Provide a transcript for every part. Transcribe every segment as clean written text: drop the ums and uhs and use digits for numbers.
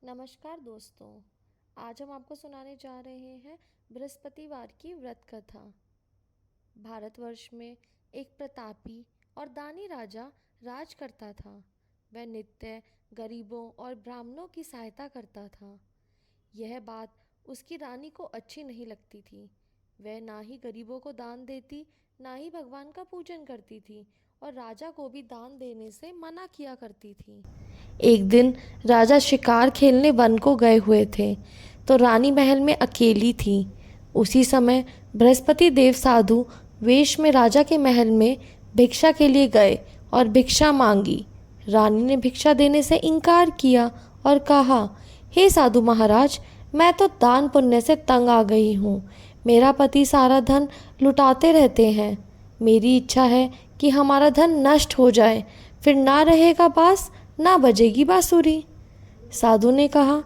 नमस्कार दोस्तों। आज हम आपको सुनाने जा रहे हैं बृहस्पतिवार की व्रत कथा। भारतवर्ष में एक प्रतापी और दानी राजा राज करता था। वह नित्य गरीबों और ब्राह्मणों की सहायता करता था। यह बात उसकी रानी को अच्छी नहीं लगती थी। वह ना ही गरीबों को दान देती, ना ही भगवान का पूजन करती थी और राजा को भी दान देने से मना किया करती थी। एक दिन राजा शिकार खेलने वन को गए हुए थे, तो रानी महल में अकेली थी। उसी समय बृहस्पति देव साधु वेश में राजा के महल में भिक्षा के लिए गए और भिक्षा मांगी। रानी ने भिक्षा देने से इनकार किया और कहा, हे साधु महाराज, मैं तो दान पुण्य से तंग आ गई हूँ। मेरा पति सारा धन लुटाते रहते हैं। मेरी इच्छा है कि हमारा धन नष्ट हो जाए, फिर ना रहेगा बांस, ना बजेगी बांसुरी। साधु ने कहा,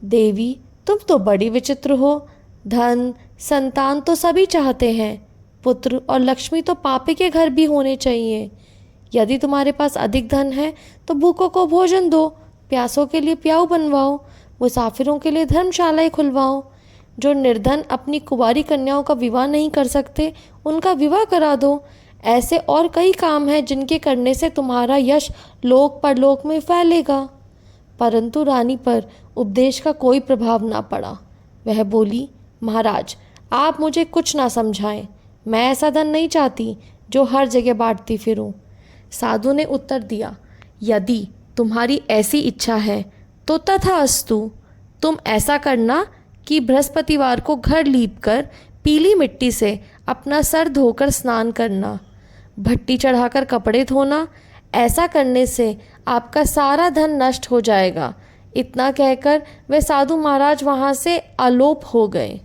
देवी, तुम तो बड़ी विचित्र हो। धन संतान तो सभी चाहते हैं, पुत्र और लक्ष्मी तो पापी के घर भी होने चाहिए। यदि तुम्हारे पास अधिक धन है तो भूखों को भोजन दो, प्यासों के लिए प्याऊ बनवाओ, मुसाफिरों के लिए धर्मशालाएं खुलवाओ। जो निर्धन अपनी कुंवारी कन्याओं का विवाह नहीं कर सकते, उनका विवाह करा दो। ऐसे और कई काम हैं जिनके करने से तुम्हारा यश लोक परलोक में फैलेगा। परंतु रानी पर उपदेश का कोई प्रभाव ना पड़ा। वह बोली, महाराज, आप मुझे कुछ ना समझाएं। मैं ऐसा धन नहीं चाहती जो हर जगह बांटती फिरूं। साधु ने उत्तर दिया, यदि तुम्हारी ऐसी इच्छा है तो तथास्तु। तुम ऐसा करना कि बृहस्पतिवार को घर लीपकर पीली मिट्टी से अपना सर धोकर स्नान करना, भट्टी चढ़ाकर कपड़े धोना। ऐसा करने से आपका सारा धन नष्ट हो जाएगा। इतना कहकर वे साधु महाराज वहाँ से आलोप हो गए।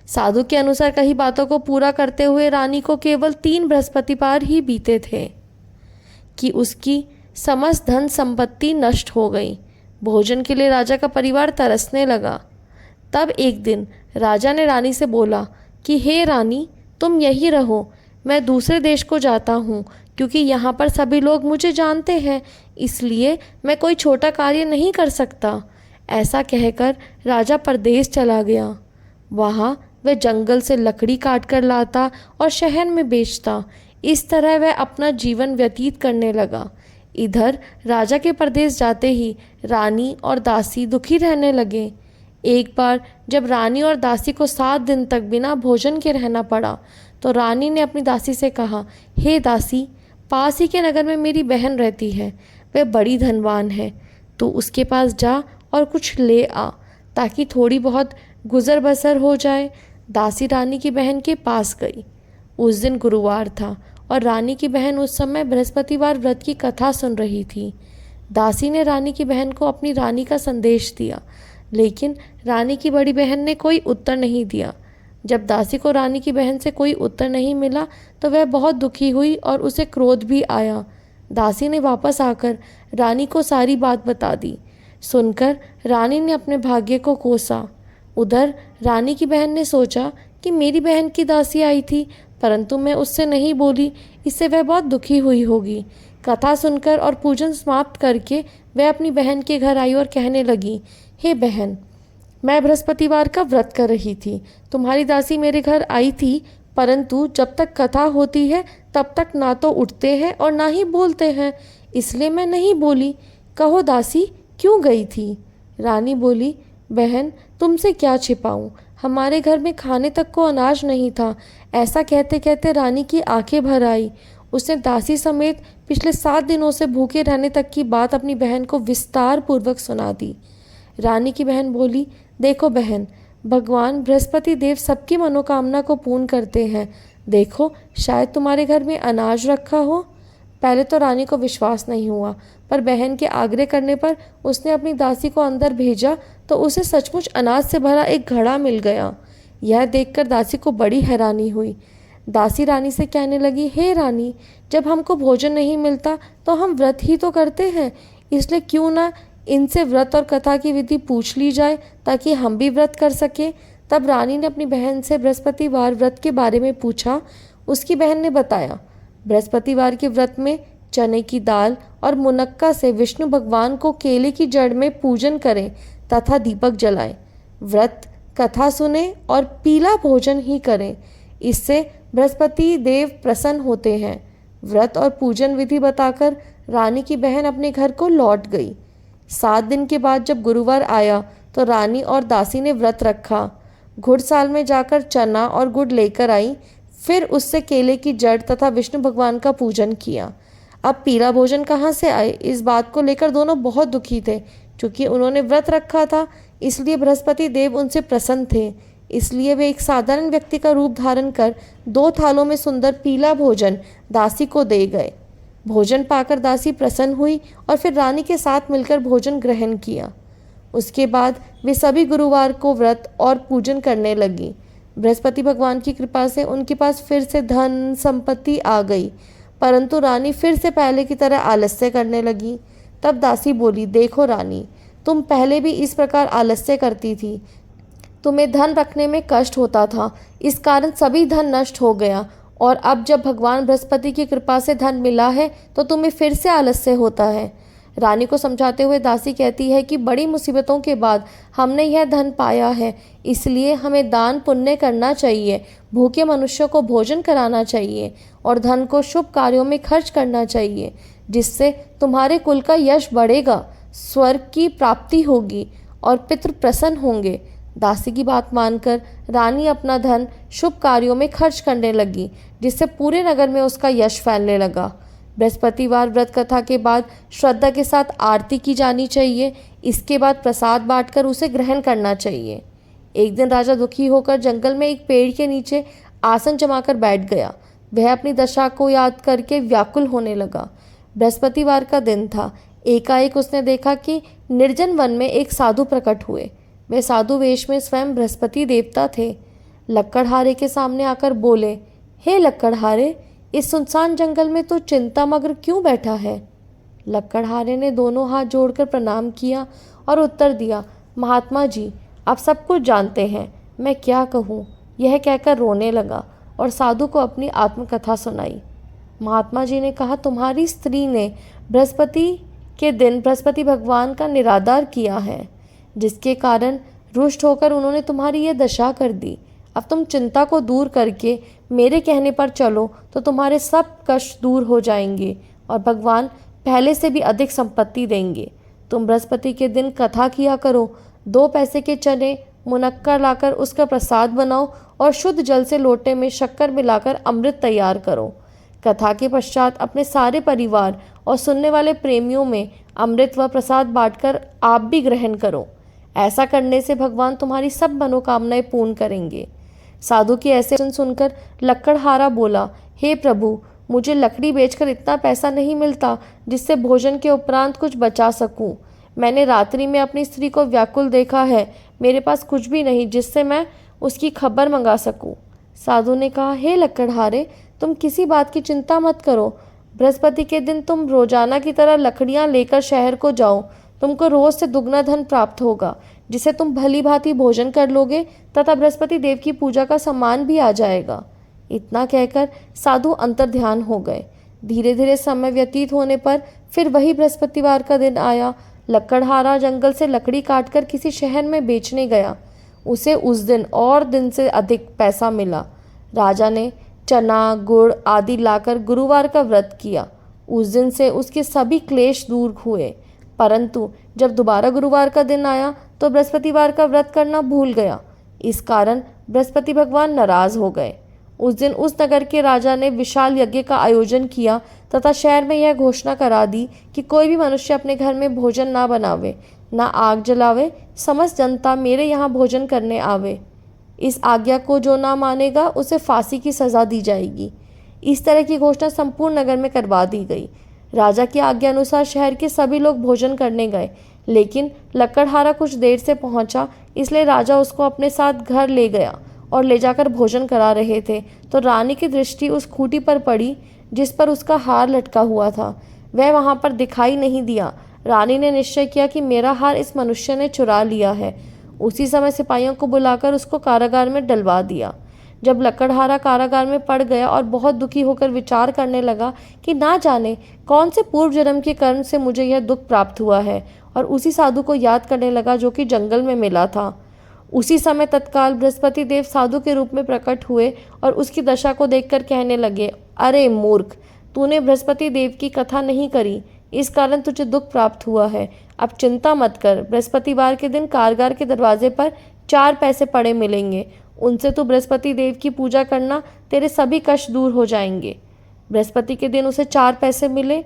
साधु के अनुसार कही बातों को पूरा करते हुए रानी को केवल 3 बृहस्पतिवार ही बीते थे कि उसकी समस्त धन संपत्ति नष्ट हो गई। भोजन के लिए राजा का परिवार तरसने लगा। तब एक दिन राजा ने रानी से बोला कि हे रानी, तुम यहीं रहो, मैं दूसरे देश को जाता हूँ, क्योंकि यहाँ पर सभी लोग मुझे जानते हैं, इसलिए मैं कोई छोटा कार्य नहीं कर सकता। ऐसा कहकर राजा परदेश चला गया। वहाँ वह जंगल से लकड़ी काट कर लाता और शहर में बेचता। इस तरह वह अपना जीवन व्यतीत करने लगा। इधर राजा के परदेश जाते ही रानी और दासी दुखी रहने लगे। एक बार जब रानी और दासी को 7 दिन तक बिना भोजन के रहना पड़ा, तो रानी ने अपनी दासी से कहा, हे दासी, पास ही के नगर में मेरी बहन रहती है। वह बड़ी धनवान है। तू उसके पास जा और कुछ ले आ, ताकि थोड़ी बहुत गुजर बसर हो जाए। दासी रानी की बहन के पास गई। उस दिन गुरुवार था और रानी की बहन उस समय बृहस्पतिवार व्रत की कथा सुन रही थी। दासी ने रानी की बहन को अपनी रानी का संदेश दिया, लेकिन रानी की बड़ी बहन ने कोई उत्तर नहीं दिया। जब दासी को रानी की बहन से कोई उत्तर नहीं मिला तो वह बहुत दुखी हुई और उसे क्रोध भी आया। दासी ने वापस आकर रानी को सारी बात बता दी। सुनकर रानी ने अपने भाग्य को कोसा। उधर रानी की बहन ने सोचा कि मेरी बहन की दासी आई थी, परंतु मैं उससे नहीं बोली, इससे वह बहुत दुखी हुई होगी। कथा सुनकर और पूजन समाप्त करके वह अपनी बहन के घर आई और कहने लगी, हे बहन, मैं बृहस्पतिवार का व्रत कर रही थी। तुम्हारी दासी मेरे घर आई थी, परंतु जब तक कथा होती है तब तक ना तो उठते हैं और ना ही बोलते हैं, इसलिए मैं नहीं बोली। कहो दासी, क्यों गई थी? रानी बोली, बहन, तुमसे क्या छिपाऊं, हमारे घर में खाने तक को अनाज नहीं था। ऐसा कहते कहते रानी की आंखें भर आई। उसने दासी समेत पिछले 7 दिनों से भूखे रहने तक की बात अपनी बहन को विस्तार पूर्वक सुना दी। रानी की बहन बोली, देखो बहन, भगवान बृहस्पति देव सबकी मनोकामना को पूर्ण करते हैं। देखो, शायद तुम्हारे घर में अनाज रखा हो। पहले तो रानी को विश्वास नहीं हुआ, पर बहन के आग्रह करने पर उसने अपनी दासी को अंदर भेजा तो उसे सचमुच अनाज से भरा एक घड़ा मिल गया। यह देखकर दासी को बड़ी हैरानी हुई। दासी रानी से कहने लगी, हे रानी, जब हमको भोजन नहीं मिलता तो हम व्रत ही तो करते हैं, इसलिए क्यों ना इनसे व्रत और कथा की विधि पूछ ली जाए, ताकि हम भी व्रत कर सकें। तब रानी ने अपनी बहन से बृहस्पतिवार व्रत के बारे में पूछा। उसकी बहन ने बताया, बृहस्पतिवार के व्रत में चने की दाल और मुनक्का से विष्णु भगवान को केले की जड़ में पूजन करें तथा दीपक जलाएं। व्रत कथा सुने और पीला भोजन ही करें, इससे बृहस्पति देव प्रसन्न होते हैं। व्रत और पूजन विधि बताकर रानी की बहन अपने घर को लौट गई। 7 दिन के बाद जब गुरुवार आया तो रानी और दासी ने व्रत रखा। घुड़साल में जाकर चना और गुड़ लेकर आई, फिर उससे केले की जड़ तथा विष्णु भगवान का पूजन किया। अब पीला भोजन कहाँ से आए, इस बात को लेकर दोनों बहुत दुखी थे। क्योंकि उन्होंने व्रत रखा था, इसलिए बृहस्पति देव उनसे प्रसन्न थे। इसलिए वे एक साधारण व्यक्ति का रूप धारण कर 2 थालों में सुंदर पीला भोजन दासी को दे गए। भोजन पाकर दासी प्रसन्न हुई और फिर रानी के साथ मिलकर भोजन ग्रहण किया। उसके बाद वे सभी गुरुवार को व्रत और पूजन करने लगी। बृहस्पति भगवान की कृपा से उनके पास फिर से धन संपत्ति आ गई, परंतु रानी फिर से पहले की तरह आलस्य करने लगी। तब दासी बोली, देखो रानी, तुम पहले भी इस प्रकार आलस्य करती थी। तुम्हें धन रखने में कष्ट होता था, इस कारण सभी धन नष्ट हो गया, और अब जब भगवान बृहस्पति की कृपा से धन मिला है तो तुम्हें फिर से आलस्य होता है। रानी को समझाते हुए दासी कहती है कि बड़ी मुसीबतों के बाद हमने यह धन पाया है, इसलिए हमें दान पुण्य करना चाहिए, भूखे मनुष्यों को भोजन कराना चाहिए और धन को शुभ कार्यों में खर्च करना चाहिए, जिससे तुम्हारे कुल का यश बढ़ेगा, स्वर्ग की प्राप्ति होगी और पितृ प्रसन्न होंगे। दासी की बात मानकर रानी अपना धन शुभ कार्यों में खर्च करने लगी, जिससे पूरे नगर में उसका यश फैलने लगा। बृहस्पतिवार व्रत कथा के बाद श्रद्धा के साथ आरती की जानी चाहिए। इसके बाद प्रसाद बांटकर उसे ग्रहण करना चाहिए। एक दिन राजा दुखी होकर जंगल में एक पेड़ के नीचे आसन जमाकर बैठ गया। वह अपनी दशा को याद करके व्याकुल होने लगा। बृहस्पतिवार का दिन था। एकाएक उसने देखा कि निर्जन वन में एक साधु प्रकट हुए। वे साधु वेश में स्वयं बृहस्पति देवता थे। लक्कड़हारे के सामने आकर बोले, हे लक्कड़हारे, इस सुनसान जंगल में तू चिंतामग्न क्यों बैठा है? लक्कड़हारे ने दोनों हाथ जोड़कर प्रणाम किया और उत्तर दिया, महात्मा जी, आप सब कुछ जानते हैं, मैं क्या कहूँ। यह कहकर रोने लगा और साधु को अपनी आत्मकथा सुनाई। महात्मा जी ने कहा, तुम्हारी स्त्री ने बृहस्पति के दिन बृहस्पति भगवान का निरादर किया है, जिसके कारण रुष्ट होकर उन्होंने तुम्हारी यह दशा कर दी। अब तुम चिंता को दूर करके मेरे कहने पर चलो तो तुम्हारे सब कष्ट दूर हो जाएंगे और भगवान पहले से भी अधिक संपत्ति देंगे। तुम बृहस्पति के दिन कथा किया करो। 2 पैसे के चने मुनक्का लाकर उसका प्रसाद बनाओ और शुद्ध जल से लोटे में शक्कर मिलाकर अमृत तैयार करो। कथा के पश्चात अपने सारे परिवार और सुनने वाले प्रेमियों में अमृत व प्रसाद बांटकर आप भी ग्रहण करो। ऐसा करने से भगवान तुम्हारी सब मनोकामनाएं पूर्ण करेंगे। साधु की ऐसे वचन सुनकर लक्कड़हारा बोला, हे प्रभु, मुझे लकड़ी बेचकर इतना पैसा नहीं मिलता जिससे भोजन के उपरांत कुछ बचा सकूं। मैंने रात्रि में अपनी स्त्री को व्याकुल देखा है, मेरे पास कुछ भी नहीं जिससे मैं उसकी खबर मंगा सकूं। साधु ने कहा, हे लक्कड़हारे, तुम किसी बात की चिंता मत करो। बृहस्पति के दिन तुम रोजाना की तरह लकड़ियां लेकर शहर को जाओ। तुमको रोज से दुगना धन प्राप्त होगा, जिसे तुम भली भांति भोजन कर लोगे तथा बृहस्पति देव की पूजा का सम्मान भी आ जाएगा। इतना कहकर साधु अंतर्ध्यान हो गए। धीरे धीरे समय व्यतीत होने पर फिर वही बृहस्पतिवार का दिन आया। लक्कड़हारा जंगल से लकड़ी काटकर किसी शहर में बेचने गया। उसे उस दिन और दिन से अधिक पैसा मिला। राजा ने चना गुड़ आदि लाकर गुरुवार का व्रत किया। उस दिन से उसके सभी क्लेश दूर हुए। परंतु जब दोबारा गुरुवार का दिन आया तो बृहस्पतिवार का व्रत करना भूल गया। इस कारण बृहस्पति भगवान नाराज हो गए। उस दिन उस नगर के राजा ने विशाल यज्ञ का आयोजन किया तथा शहर में यह घोषणा करा दी कि कोई भी मनुष्य अपने घर में भोजन ना बनावे, ना आग जलावे, समस्त जनता मेरे यहाँ भोजन करने आवे। इस आज्ञा को जो ना मानेगा उसे फांसी की सज़ा दी जाएगी। इस तरह की घोषणा संपूर्ण नगर में करवा दी गई। राजा की आज्ञा अनुसार शहर के सभी लोग भोजन करने गए, लेकिन लक्कड़हारा कुछ देर से पहुंचा, इसलिए राजा उसको अपने साथ घर ले गया और ले जाकर भोजन करा रहे थे तो रानी की दृष्टि उस खूंटी पर पड़ी जिस पर उसका हार लटका हुआ था। वह वहां पर दिखाई नहीं दिया। रानी ने निश्चय किया कि मेरा हार इस मनुष्य ने चुरा लिया है। उसी समय सिपाहियों को बुलाकर उसको कारागार में डलवा दिया। जब लकड़हारा कारागार में पड़ गया और बहुत दुखी होकर विचार करने लगा कि ना जाने कौन से पूर्व जन्म के कर्म से मुझे यह दुख प्राप्त हुआ है, और उसी साधु को याद करने लगा जो कि जंगल में मिला था। उसी समय तत्काल बृहस्पति देव साधु के रूप में प्रकट हुए और उसकी दशा को देखकर कहने लगे, अरे मूर्ख, तूने बृहस्पति देव की कथा नहीं करी, इस कारण तुझे दुख प्राप्त हुआ है। अब चिंता मत कर, बृहस्पतिवार के दिन कारागार के दरवाजे पर 4 पैसे पड़े मिलेंगे, उनसे तू बृहस्पति देव की पूजा करना, तेरे सभी कष्ट दूर हो जाएंगे। बृहस्पति के दिन उसे 4 पैसे मिले।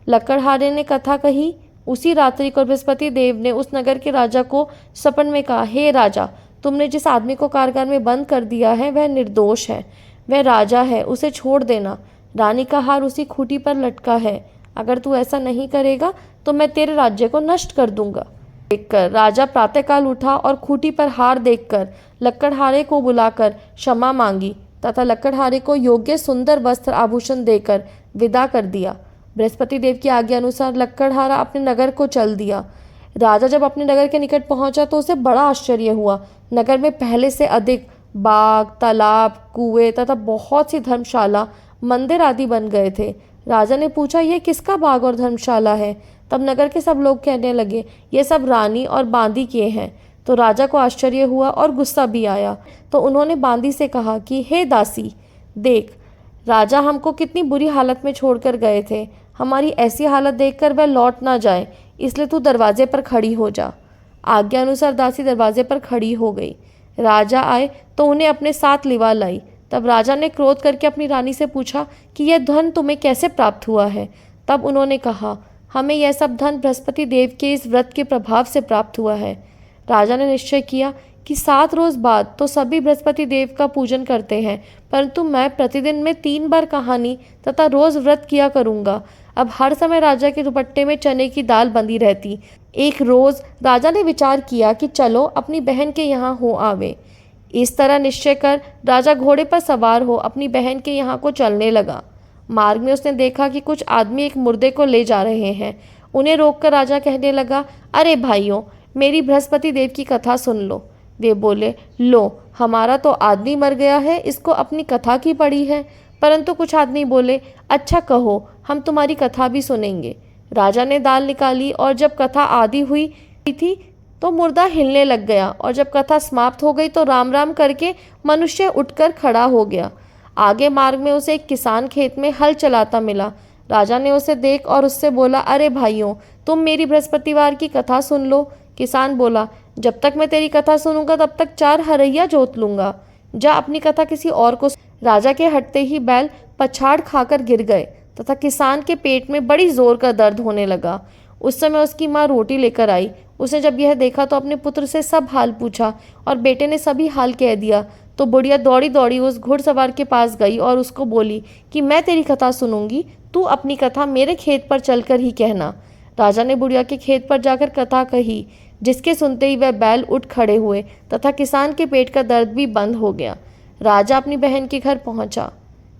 लकड़हारे ने कथा कही। उसी रात्रि को बृहस्पति देव ने उस नगर के राजा को सपन में कहा, हे राजा, तुमने जिस आदमी को कारागार में बंद कर दिया है वह निर्दोष है, वह राजा है, उसे छोड़ देना। रानी का हार उसी खूंटी पर लटका है, अगर तू ऐसा नहीं करेगा तो मैं तेरे राज्य को नष्ट कर दूंगा। देखकर राजा प्रातःकाल उठा और खूंटी पर हार देखकर लकड़हारे को बुलाकर क्षमा मांगी तथा लकड़हारे को योग्य सुंदर वस्त्र आभूषण देकर विदा कर दिया। बृहस्पति देव की आज्ञा अनुसार लकड़हारा अपने नगर को चल दिया। राजा जब अपने नगर के निकट पहुंचा तो उसे बड़ा आश्चर्य हुआ। नगर में पहले से अधिक बाग, तालाब, कुएं तथा बहुत सी धर्मशाला, मंदिर आदि बन गए थे। राजा ने पूछा, यह किसका बाग और धर्मशाला है? तब नगर के सब लोग कहने लगे, ये सब रानी और बांदी के हैं। तो राजा को आश्चर्य हुआ और गुस्सा भी आया। तो उन्होंने बांदी से कहा कि हे दासी, देख, राजा हमको कितनी बुरी हालत में छोड़कर गए थे, हमारी ऐसी हालत देखकर वह लौट ना जाए, इसलिए तू दरवाजे पर खड़ी हो जा। आज्ञा अनुसार दासी दरवाजे पर खड़ी हो गई। राजा आए तो उन्हें अपने साथ लिवा लाई। तब राजा ने क्रोध करके अपनी रानी से पूछा कि यह धन तुम्हें कैसे प्राप्त हुआ है? तब उन्होंने कहा, हमें यह सब धन बृहस्पति देव के इस व्रत के प्रभाव से प्राप्त हुआ है। राजा ने निश्चय किया कि 7 रोज बाद तो सभी बृहस्पति देव का पूजन करते हैं, परंतु मैं प्रतिदिन में 3 बार कहानी तथा रोज व्रत किया करूँगा। अब हर समय राजा के दुपट्टे में चने की दाल बंधी रहती। एक रोज राजा ने विचार किया कि चलो अपनी बहन के यहाँ हो आवे। इस तरह निश्चय कर राजा घोड़े पर सवार हो अपनी बहन के यहाँ को चलने लगा। मार्ग में उसने देखा कि कुछ आदमी एक मुर्दे को ले जा रहे हैं। उन्हें रोककर राजा कहने लगा, अरे भाइयों, मेरी बृहस्पति देव की कथा सुन लो। वे बोले, लो, हमारा तो आदमी मर गया है, इसको अपनी कथा की पड़ी है। परंतु कुछ आदमी बोले, अच्छा कहो, हम तुम्हारी कथा भी सुनेंगे। राजा ने दाल निकाली और जब कथा आधी हुई थी तो मुर्दा हिलने लग गया, और जब कथा समाप्त हो गई तो राम राम करके मनुष्य उठकर खड़ा हो गया। आगे मार्ग में उसे एक किसान खेत में हल चलाता मिला। राजा ने उसे देख और उससे बोला, अरे भाइयों, तुम मेरी बृहस्पतिवार की कथा सुन लो। किसान बोला, जब तक मैं तेरी कथा सुनूंगा तब तक 4 हरैया जोत लूंगा, जा अपनी कथा किसी और को। राजा के हटते ही बैल पछाड़ खाकर गिर गए तथा किसान के पेट में बड़ी जोर का दर्द होने लगा। उस समय उसकी माँ रोटी लेकर आई। उसने जब यह देखा तो अपने पुत्र से सब हाल पूछा और बेटे ने सभी हाल कह दिया। तो बुढ़िया दौड़ी दौड़ी उस घुड़सवार के पास गई और उसको बोली कि मैं तेरी कथा सुनूंगी, तू अपनी कथा मेरे खेत पर चलकर ही कहना। राजा ने बुढ़िया के खेत पर जाकर कथा कही, जिसके सुनते ही वह बैल उठ खड़े हुए तथा किसान के पेट का दर्द भी बंद हो गया। राजा अपनी बहन के घर पहुंचा।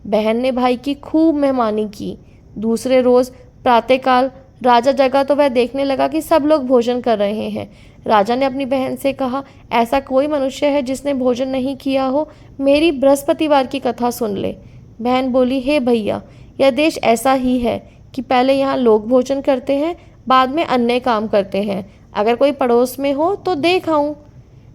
बहन ने भाई की खूब मेहमानी की। दूसरे रोज प्रातःकाल राजा जगा तो वह देखने लगा कि सब लोग भोजन कर रहे हैं। राजा ने अपनी बहन से कहा, ऐसा कोई मनुष्य है जिसने भोजन नहीं किया हो? मेरी बृहस्पतिवार की कथा सुन ले। बहन बोली, हे भैया, यह देश ऐसा ही है कि पहले यहाँ लोग भोजन करते हैं, बाद में अन्य काम करते हैं। अगर कोई पड़ोस में हो तो देख आऊं।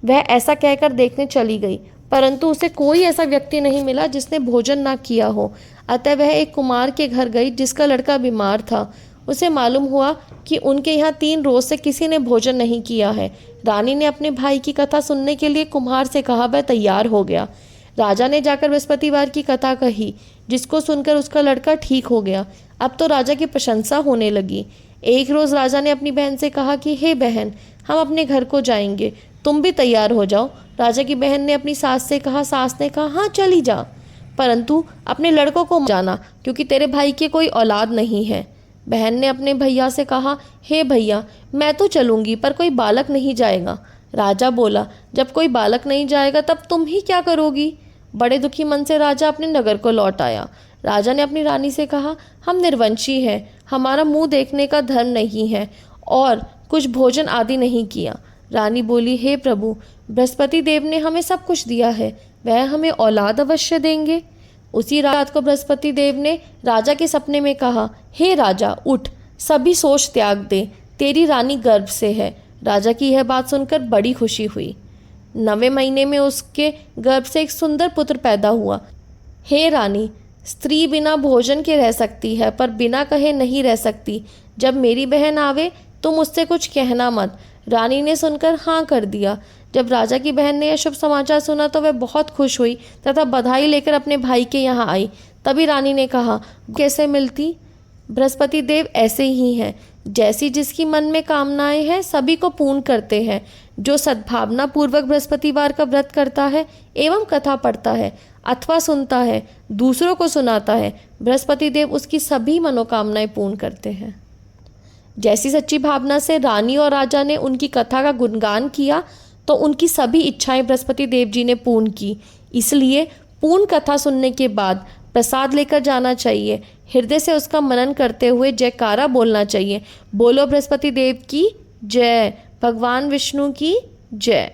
वह ऐसा कहकर देखने चली गई, परंतु उसे कोई ऐसा व्यक्ति नहीं मिला जिसने भोजन ना किया हो। अतः वह एक कुमार के घर गई जिसका लड़का बीमार था। उसे मालूम हुआ कि उनके यहाँ 3 रोज से किसी ने भोजन नहीं किया है। रानी ने अपने भाई की कथा सुनने के लिए कुम्हार से कहा। वह तैयार हो गया। राजा ने जाकर बृहस्पतिवार की कथा कही, जिसको सुनकर उसका लड़का ठीक हो गया। अब तो राजा की प्रशंसा होने लगी। एक रोज राजा ने अपनी बहन से कहा कि हे बहन, हम अपने घर को जाएंगे, तुम भी तैयार हो जाओ। राजा की बहन ने अपनी सास से कहा। सास ने कहा, हाँ चली जा, परंतु अपने लड़कों को जाना, क्योंकि तेरे भाई की कोई औलाद नहीं है। बहन ने अपने भैया से कहा, हे भैया, मैं तो चलूंगी पर कोई बालक नहीं जाएगा। राजा बोला, जब कोई बालक नहीं जाएगा तब तुम ही क्या करोगी? बड़े दुखी मन से राजा अपने नगर को लौट आया। राजा ने अपनी रानी से कहा, हम निर्वंशी हैं, हमारा मुंह देखने का धर्म नहीं है और कुछ भोजन आदि नहीं किया। रानी बोली, हे प्रभु, बृहस्पति देव ने हमें सब कुछ दिया है, वह हमें औलाद अवश्य देंगे। उसी रात को बृहस्पति देव ने राजा के सपने में कहा, हे राजा उठ, सभी सोच त्याग दे, तेरी रानी गर्भ से है। राजा की यह बात सुनकर बड़ी खुशी हुई। 9वें महीने में उसके गर्भ से एक सुंदर पुत्र पैदा हुआ। हे रानी, स्त्री बिना भोजन के रह सकती है पर बिना कहे नहीं रह सकती। जब मेरी बहन आवे तो मुझसे कुछ कहना मत। रानी ने सुनकर हाँ कर दिया। जब राजा की बहन ने यह शुभ समाचार सुना तो वह बहुत खुश हुई तथा बधाई लेकर अपने भाई के यहाँ आई। तभी रानी ने कहा, कैसे मिलती? बृहस्पति देव ऐसे ही हैं, जैसी जिसकी मन में कामनाएं हैं सभी को पूर्ण करते हैं। जो सद्भावना पूर्वक बृहस्पतिवार का व्रत करता है एवं कथा पढ़ता है अथवा सुनता है, दूसरों को सुनाता है, बृहस्पति देव उसकी सभी मनोकामनाएं पूर्ण करते हैं। जैसी सच्ची भावना से रानी और राजा ने उनकी कथा का गुणगान किया तो उनकी सभी इच्छाएं बृहस्पति देव जी ने पूर्ण की। इसलिए पूर्ण कथा सुनने के बाद प्रसाद लेकर जाना चाहिए। हृदय से उसका मनन करते हुए जयकारा बोलना चाहिए। बोलो बृहस्पति देव की जय, भगवान विष्णु की जय।